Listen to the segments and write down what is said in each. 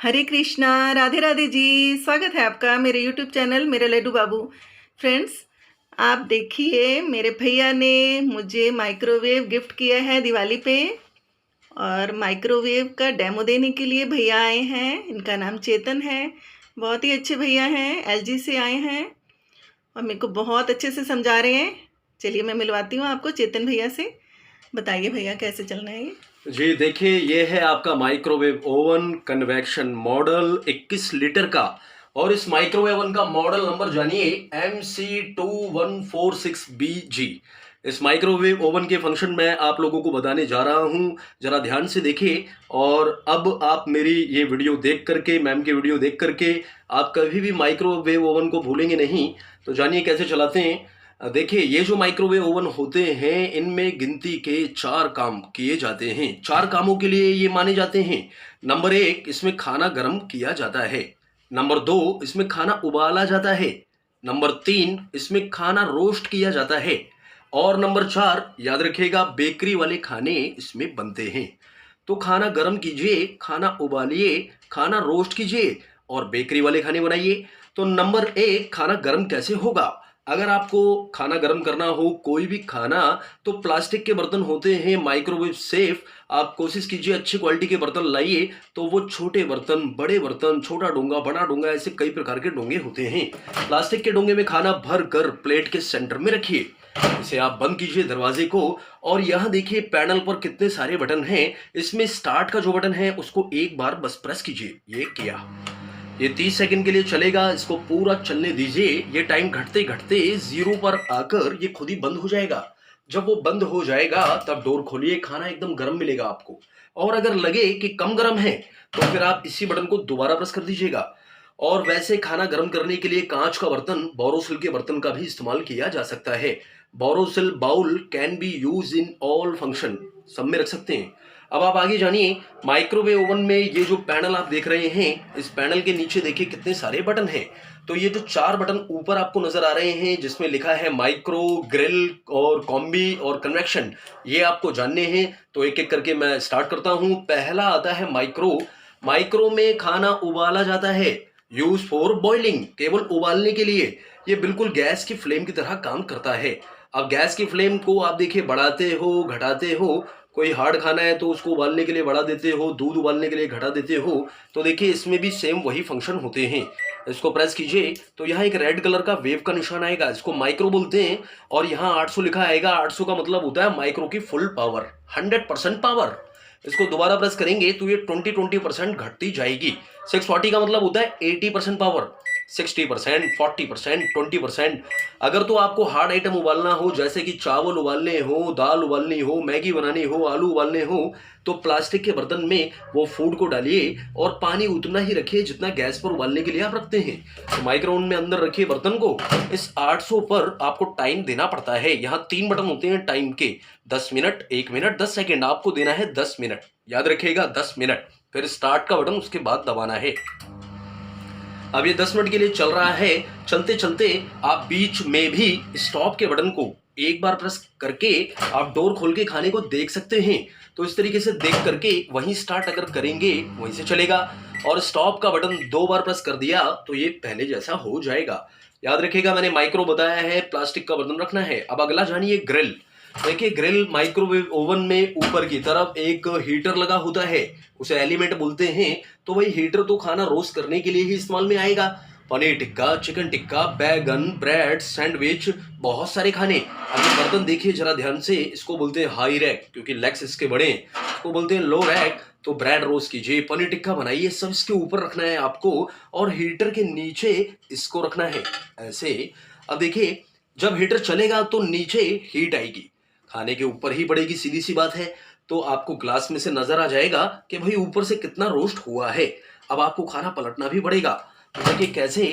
हरे कृष्णा, राधे राधे जी। स्वागत है आपका मेरे यूट्यूब चैनल मेरे लड्डू बाबू। फ्रेंड्स, आप देखिए मेरे भैया ने मुझे माइक्रोवेव गिफ्ट किया है दिवाली पे। और माइक्रोवेव का डेमो देने के लिए भैया आए हैं। इनका नाम चेतन है। बहुत ही अच्छे भैया हैं, एलजी से आए हैं और मेरे को बहुत अच्छे से समझा रहे हैं। चलिए मैं मिलवाती हूँ आपको चेतन भैया से। बताइए भैया कैसे चलना है ये। जी देखिए, ये है आपका microwave oven convection model 21 litre का। और इस माइक्रोवेव ओवन का मॉडल नंबर जानिए MC2146BG। इस माइक्रोवेव ओवन के फंक्शन में आप लोगों को बताने जा रहा हूं, जरा ध्यान से देखिए। और अब आप मेरी ये वीडियो देख करके, मैम की वीडियो देख करके आप कभी भी माइक्रोवेव ओवन को भूलेंगे नहीं। तो जानिए कैसे चलाते हैं। देखिए, ये जो माइक्रोवेव ओवन होते हैं इनमें गिनती के 4 काम किए जाते हैं। 4 कामों के लिए ये माने जाते हैं। नंबर 1, इसमें खाना गर्म किया जाता है। नंबर 2, इसमें खाना उबाला जाता है। नंबर 3, इसमें खाना रोस्ट किया जाता है। और नंबर 4, याद रखिएगा, बेकरी वाले खाने इसमें बनते हैं। तो खाना गर्म कीजिए, खाना उबालिए, खाना रोस्ट कीजिए और बेकरी वाले खाने बनाइए। तो नंबर 1, खाना गर्म कैसे होगा। अगर आपको खाना गर्म करना हो, कोई भी खाना, तो प्लास्टिक के बर्तन होते हैं माइक्रोवेव सेफ। आप कोशिश कीजिए अच्छी क्वालिटी के बर्तन लाइए। तो वो छोटे बर्तन, बड़े बर्तन, छोटा डोंगा, बड़ा डोंगा, ऐसे कई प्रकार के डोंगे होते हैं। प्लास्टिक के डोंगे में खाना भर कर प्लेट के सेंटर में रखिए। इसे आप बंद कीजिए दरवाजे को। और यहाँ देखिए पैनल पर कितने सारे बटन हैं। इसमें स्टार्ट का जो बटन है उसको एक बार बस प्रेस कीजिए। ये किया, ये 30 सेकंड के लिए चलेगा। इसको पूरा चलने दीजिए। ये टाइम घटते घटते 0 पर आकर ये खुद ही बंद हो जाएगा। जब वो बंद हो जाएगा तब डोर खोलिए, खाना एकदम गर्म मिलेगा आपको। और अगर लगे कि कम गर्म है तो फिर आप इसी बटन को दोबारा प्रेस कर दीजिएगा। और वैसे खाना गर्म करने के लिए कांच का बर्तन, बोरोसिल के बर्तन का भी इस्तेमाल किया जा सकता है। Borosil bowl can be use in all function, सब में रख सकते हैं। अब आप आगे जानिए। माइक्रोवेव ओवन में ये जो पैनल आप देख रहे हैं, इस पैनल के नीचे देखिए कितने सारे बटन हैं। तो ये जो 4 बटन ऊपर आपको नजर आ रहे हैं जिसमें लिखा है माइक्रो, ग्रिल और कॉम्बी और कन्वेक्शन, ये आपको जानने हैं। तो एक एक करके मैं स्टार्ट करता हूं। पहला आता है माइक्रो। माइक्रो में खाना उबाला जाता है। यूज फॉर बॉइलिंग, केवल उबालने के लिए। ये बिल्कुल गैस की फ्लेम की तरह काम करता है। अब गैस की फ्लेम को आप देखिए बढ़ाते हो, घटाते हो। कोई हार्ड खाना है तो उसको उबालने के लिए बढ़ा देते हो, दूध उबालने के लिए घटा देते हो। तो देखिए इसमें भी सेम वही फंक्शन होते हैं। इसको प्रेस कीजिए तो यहाँ एक रेड कलर का वेव का निशान आएगा, इसको माइक्रो बोलते हैं। और यहाँ 800 लिखा आएगा। 800 का मतलब होता है माइक्रो की फुल पावर, 100% पावर। इसको दोबारा प्रेस करेंगे तो ये 20% घटती जाएगी। 640 का मतलब होता है 80% पावर। 60%, 40%, 20%। अगर तो आपको हार्ड आइटम उबालना हो, जैसे कि चावल उबालने हो, दाल उबालनी हो, मैगी बनानी हो, आलू उबालने हो, तो प्लास्टिक के बर्तन में वो फूड को डालिए और पानी उतना ही रखिए जितना गैस पर उबालने के लिए आप रखते हैं। तो माइक्रोवेव में अंदर रखिए बर्तन को। इस 800 पर आपको टाइम देना पड़ता है। यहाँ 3 बटन होते हैं टाइम के, 10 मिनट, 1 मिनट, 10 सेकेंड। आपको देना है 10 मिनट, याद रखिएगा 10 मिनट। फिर स्टार्ट का बटन उसके बाद दबाना है। अब ये 10 मिनट के लिए चल रहा है। चलते चलते आप बीच में भी स्टॉप के बटन को एक बार प्रेस करके आप डोर खोल के खाने को देख सकते हैं। तो इस तरीके से देख करके वहीं स्टार्ट अगर करेंगे वहीं से चलेगा। और स्टॉप का बटन 2 बार प्रेस कर दिया तो ये पहले जैसा हो जाएगा। याद रखिएगा मैंने माइक्रो बताया है, प्लास्टिक का बर्तन रखना है। अब अगला जानिए ग्रिल। देखिए ग्रिल माइक्रोवेव ओवन में ऊपर की तरफ एक हीटर लगा होता है, उसे एलिमेंट बोलते हैं। तो वही हीटर तो खाना रोस्ट करने के लिए ही इस्तेमाल में आएगा। पनीर टिक्का, चिकन टिक्का, बैगन, ब्रेड, सैंडविच, बहुत सारे खाने। अब ये बर्तन देखिए जरा ध्यान से। इसको बोलते हैं हाई रैक क्योंकि लेग्स इसके बड़े हैं। इसको बोलते हैं लो रैक। तो ब्रेड रोस्ट कीजिए, पनीर टिक्का बनाइए, सब इसके ऊपर रखना है आपको। और हीटर के नीचे इसको रखना है ऐसे। अब देखिए जब हीटर चलेगा तो नीचे हीट आएगी, खाने के ऊपर ही पड़ेगी, सीधी सी बात है। तो आपको ग्लास में से नजर आ जाएगा कि भाई ऊपर से कितना रोस्ट हुआ है। अब आपको खाना पलटना भी पड़ेगा। तो देखिए कैसे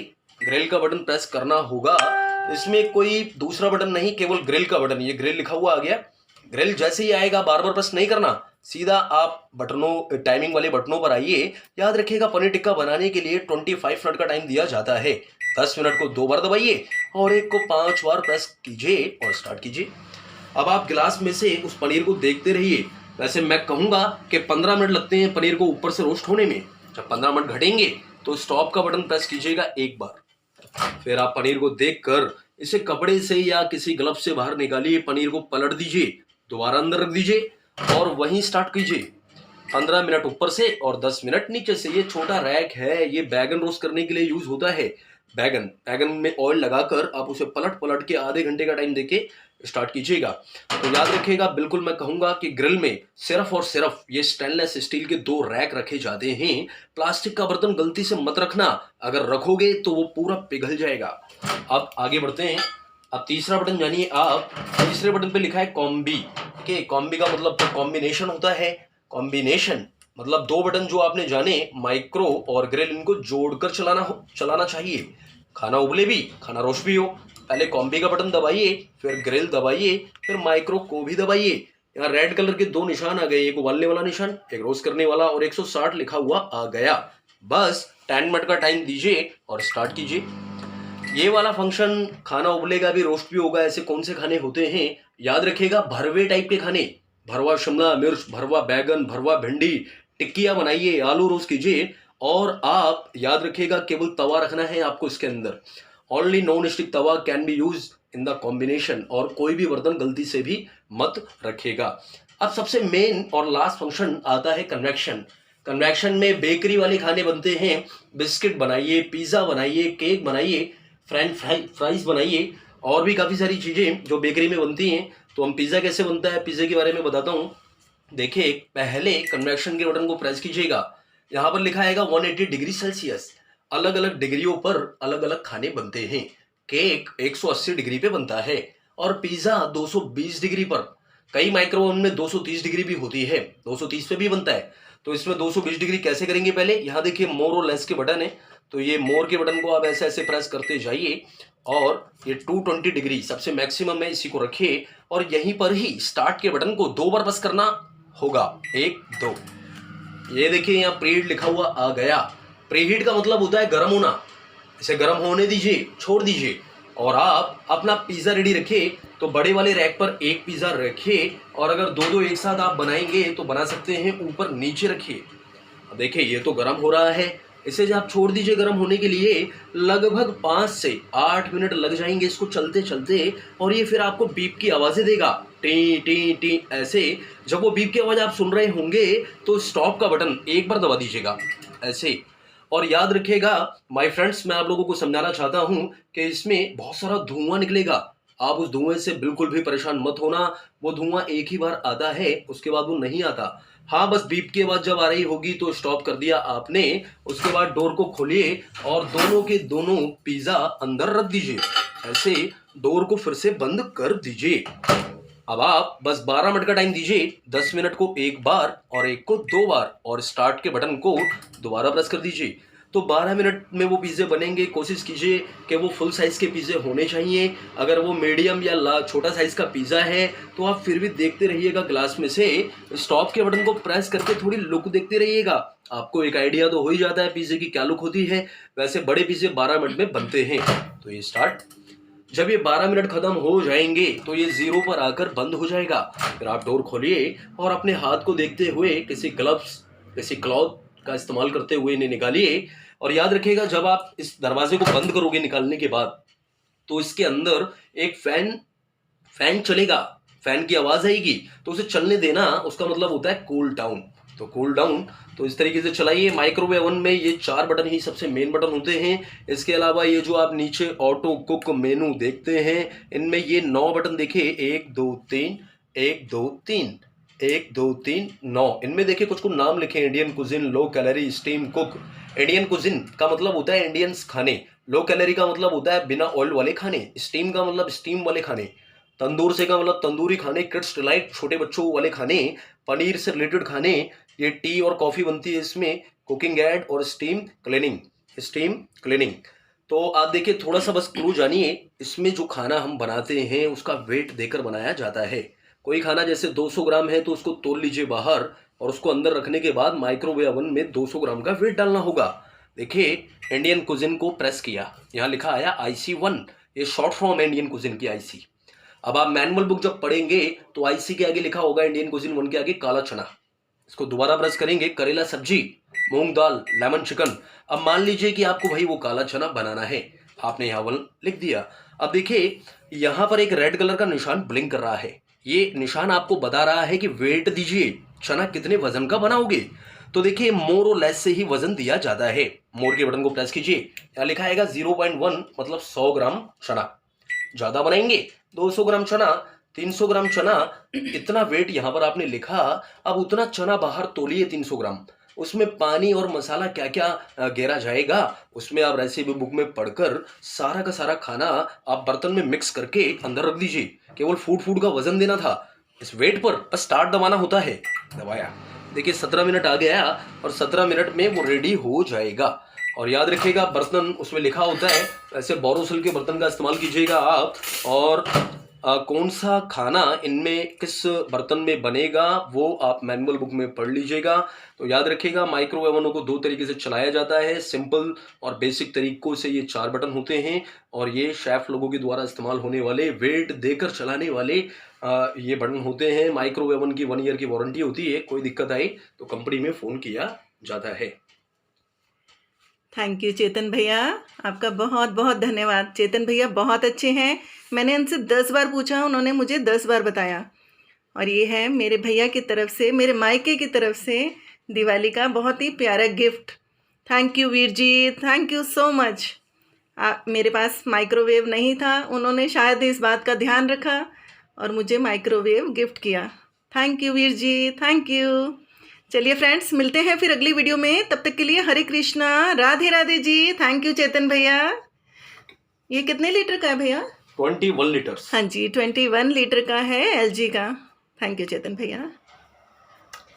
ग्रिल का बटन प्रेस करना होगा। इसमें कोई दूसरा बटन नहीं, केवल ग्रिल का बटन। ये ग्रिल लिखा हुआ आ गया। ग्रिल जैसे ही आएगा बार बार प्रेस नहीं करना, सीधा आप बटनों, टाइमिंग वाले बटनों पर आइए। याद रखिएगा पनीर टिक्का बनाने के लिए 25 मिनट का टाइम दिया जाता है। 10 मिनट को 2 बार दबाइए और एक को 5 बार प्रेस कीजिए और स्टार्ट कीजिए। अब आप गिलास में से उस पनीर को देखते रहिए। वैसे मैं कहूंगा कि 15 मिनट लगते हैं पनीर को ऊपर से रोस्ट होने में। जब 15 मिनट घटेंगे तो स्टॉप का बटन प्रेस कीजिएगा एक बार। फिर आप पनीर को देखकर इसे कपड़े से या किसी ग्लव्स से बाहर निकालिए, पनीर को पलट दीजिए, दोबारा अंदर रख दीजिए और वहीं स्टार्ट कीजिए। 15 मिनट ऊपर से और 10 मिनट नीचे से। ये छोटा रैक है, ये बैगन रोस्ट करने के लिए यूज होता है। बैगन में ऑयल लगाकर आप उसे पलट पलट के आधे घंटे का टाइम देके स्टार्ट कीजिएगा। तो याद रखिएगा, बिल्कुल मैं कहूंगा कि ग्रिल में सिर्फ और सिर्फ ये स्टेनलेस स्टील के 2 रैक रखे जाते हैं। प्लास्टिक का बर्तन गलती से मत रखना, अगर रखोगे तो वो पूरा पिघल जाएगा। अब आगे बढ़ते हैं। अब तीसरा बटन जानिए आप। तीसरे बटन पे लिखा है कॉम्बी। ओके, कॉम्बी का मतलब तो कॉम्बिनेशन होता है। कॉम्बिनेशन मतलब 2 बटन जो आपने जाने, माइक्रो और ग्रिल, इनको जोड़कर चलाना चाहिए। खाना उबले भी, खाना रोस्ट भी हो। पहले कॉम्बी का बटन दबाइए, फिर ग्रिल दबाइए, फिर माइक्रो को भी दबाइए। यहाँ रेड कलर के 2 निशान आ गए, एक उबालने वाला निशान, एक रोस्ट करने वाला, और 160 लिखा हुआ आ गया। बस 10 मिनट का टाइम दीजिए और स्टार्ट कीजिए। ये वाला फंक्शन खाना उबलेगा भी, रोस्ट भी होगा। ऐसे कौन से खाने होते हैं याद रखिएगा, भरवे टाइप के खाने, भरवा शिमला मिर्च, भरवा बैगन, भरवा भिंडी, टिक्कियां बनाइए, आलू रोस्ट कीजिए। और आप याद रखिएगा, केवल तवा रखना है आपको इसके अंदर। Only non stick Tawa can be use in the combination, और कोई भी बर्तन गलती से भी मत रखिएगा। अब सबसे मेन और लास्ट फंक्शन आता है कन्वेक्शन। कन्वेक्शन में बेकरी वाले खाने बनते हैं। बिस्किट बनाइए, पिज्जा बनाइए, केक बनाइए, फ्रेंच फ्राइज बनाइए, और भी काफ़ी सारी चीज़ें जो बेकरी में बनती हैं। तो हम पिज़्ज़ा कैसे बनता है, पिज़्ज़े के बारे में बताता हूँ। देखिए, पहले कन्वेक्शन के बटन को प्रेस कीजिएगा। यहाँ पर लिखा आएगा 180 डिग्री सेल्सियस। अलग अलग डिग्रियों पर अलग अलग खाने बनते हैं। केक 180 डिग्री पे बनता है और पिज़्ज़ा 220 डिग्री पर। कई माइक्रोवेव में 230 डिग्री भी होती है, 230 पे भी बनता है। तो इसमें 220 डिग्री कैसे करेंगे, पहले यहाँ देखिए मोर और लेस के बटन है। तो ये मोर के बटन को आप ऐसे ऐसे प्रेस करते जाइए और ये 220 डिग्री सबसे मैक्सिमम है, इसी को रखिए और यहीं पर ही स्टार्ट के बटन को 2 बार प्रेस करना होगा, 1 2। ये देखिए यहाँ प्रीहीट लिखा हुआ आ गया। प्रीहीट का मतलब होता है गर्म होना। इसे गर्म होने दीजिए, छोड़ दीजिए और आप अपना पिज्जा रेडी रखिए। तो बड़े वाले रैक पर एक पिज्जा रखिए और अगर 2-2 एक साथ आप बनाएंगे तो बना सकते हैं, ऊपर नीचे रखिए। देखिए ये तो गर्म हो रहा है, इसे जब आप छोड़ दीजिए गर्म होने के लिए, लगभग 5 से 8 मिनट लग जाएंगे इसको चलते चलते, और ये फिर आपको बीप की आवाज़ें देगा, टी टी टी ऐसे। जब वो बीप की आवाज़ आप सुन रहे होंगे तो स्टॉप का बटन एक बार दबा दीजिएगा ऐसे। और याद रखिएगा माय फ्रेंड्स, मैं आप लोगों को समझाना चाहता हूं कि इसमें बहुत सारा धुआं निकलेगा। आप उस धुएं से बिल्कुल भी परेशान मत होना। वो धुआं एक ही बार आता है, उसके बाद वो नहीं आता। हाँ, बस बीप के बाद जब आ रही होगी तो स्टॉप कर दिया आपने। उसके बाद डोर को खोलिए और दोनों के दोनों पिज्जा अंदर रख दीजिए ऐसे। डोर को फिर से बंद कर दीजिए। अब आप बस 12 मिनट का टाइम दीजिए, 10 मिनट को एक बार और एक को 2 बार, और स्टार्ट के बटन को दोबारा प्रेस कर दीजिए। तो 12 मिनट में वो पिज़्ज़े बनेंगे। कोशिश कीजिए कि वो फुल साइज़ के पिज़्ज़े होने चाहिए। अगर वो मीडियम या छोटा साइज़ का पिज़्ज़ा है तो आप फिर भी देखते रहिएगा ग्लास में से। स्टॉप के बटन को प्रेस करके थोड़ी लुक देखते रहिएगा, आपको एक आइडिया तो हो ही जाता है पिज़्ज़े की क्या लुक होती है। वैसे बड़े पिज़्ज़े 12 मिनट में बनते हैं। तो ये स्टार्ट, जब ये 12 मिनट खत्म हो जाएंगे तो ये 0 पर आकर बंद हो जाएगा। फिर आप डोर खोलिए और अपने हाथ को देखते हुए किसी ग्लव्स, किसी क्लॉथ का इस्तेमाल करते हुए इन्हें निकालिए। और याद रखिएगा, जब आप इस दरवाजे को बंद करोगे निकालने के बाद, तो इसके अंदर एक फैन चलेगा, फैन की आवाज आएगी, तो उसे चलने देना। उसका मतलब होता है कूल डाउन। तो कूल डाउन तो इस तरीके से चलाइए। माइक्रोवेव ओवन में ये 4 बटन ही सबसे मेन बटन होते हैं। इसके अलावा ये जो आप नीचे ऑटो कुक मेनू देखते हैं, इनमें ये 9 बटन देखिए, 1 2 3 1 2 3 1 2 3 9। इनमें देखिए कुछ नाम लिखे, Indian cuisine, low calorie, steam cook. Indian cuisine का मतलब होता है इंडियंस खाने, लो कैलोरी का मतलब होता है बिना ऑयल वाले खाने, स्टीम का मतलब स्टीम वाले खाने, तंदूर से का मतलब तंदूरी खाने, किड्स डिलाइट छोटे बच्चों वाले खाने, पनीर से रिलेटेड खाने। ये टी और कॉफ़ी बनती है इसमें, कुकिंग एड और स्टीम क्लीनिंग। तो आप देखिए, थोड़ा सा बस क्लू जानिए, इसमें जो खाना हम बनाते हैं उसका वेट देकर बनाया जाता है। कोई खाना जैसे 200 ग्राम है तो उसको तोल लीजिए बाहर, और उसको अंदर रखने के बाद माइक्रोवेव ओवन में 200 ग्राम का वेट डालना होगा। देखिए, इंडियन कुजिन को प्रेस किया, यहाँ लिखा आया IC1, ये शॉर्ट फॉर्म है इंडियन कुजिन की, IC। अब आप मैनुअल बुक जब पढ़ेंगे तो IC के आगे लिखा होगा इंडियन कुजिन 1 के आगे काला चना। इसको दोबारा प्रेस करेंगे, करेला सब्जी, मूंग दाल, लेमन चिकन। अब मान लीजिए कि आपको भाई वो काला चना बनाना है, आपने यहाँ 1 लिख दिया। अब देखिए यहाँ पर एक रेड कलर का निशान ब्लिंक कर रहा है, ये निशान आपको बता रहा है कि वेट दीजिए, चना कितने वजन का बनाओगे। तो देखिए मोर और लेस से ही वजन दिया जाता है। मोर के बटन को प्रेस कीजिए, यहाँ लिखा आएगा 0.1 मतलब 100 ग्राम चना। ज्यादा बनाएंगे 200 ग्राम चना, 300 ग्राम चना, इतना वेट यहाँ पर आपने लिखा। अब उतना चना बाहर तोलिए 300 ग्राम, उसमें पानी और मसाला क्या क्या गेरा जाएगा, उसमें आप रेसिपी बुक में पढ़कर सारा का सारा खाना आप बर्तन में मिक्स करके अंदर रख दीजिए। केवल फूड का वजन देना था, इस वेट पर बस स्टार्ट दबाना होता है। दबाया, देखिए 17 मिनट आ गया और 17 मिनट में वो रेडी हो जाएगा। और याद रखिएगा बर्तन उसमें लिखा होता है, ऐसे बोरोसिल के बर्तन का इस्तेमाल कीजिएगा आप। और कौन सा खाना इनमें किस बर्तन में बनेगा वो आप मैनुअल बुक में पढ़ लीजिएगा। तो याद रखिएगा माइक्रोवेव ओवन को 2 तरीके से चलाया जाता है, सिंपल और बेसिक तरीकों से। ये 4 बटन होते हैं और ये शेफ लोगों के द्वारा इस्तेमाल होने वाले, वेट देकर चलाने वाले ये बटन होते हैं। माइक्रोवेव ओवन की 1 ईयर की वारंटी होती है, कोई दिक्कत आई तो कंपनी में फ़ोन किया जाता है। थैंक यू चेतन भैया, आपका बहुत बहुत धन्यवाद। चेतन भैया बहुत अच्छे हैं, मैंने उनसे 10 बार पूछा, उन्होंने मुझे 10 बार बताया। और ये है मेरे भैया की तरफ से, मेरे मायके की तरफ से दिवाली का बहुत ही प्यारा gift. Thank you Veer ji, thank you so much. मेरे पास माइक्रोवेव नहीं था, उन्होंने शायद इस बात का ध्यान रखा और मुझे माइक्रोवेव गिफ्ट किया। Thank you Veer ji, thank you. चलिए फ्रेंड्स, मिलते हैं फिर अगली वीडियो में, तब तक के लिए हरे कृष्णा, राधे राधे जी। थैंक यू चेतन भैया। ये कितने लीटर का है भैया? 21 लीटर्स। हाँ जी, 21 लीटर का है, LG का। थैंक यू चेतन भैया।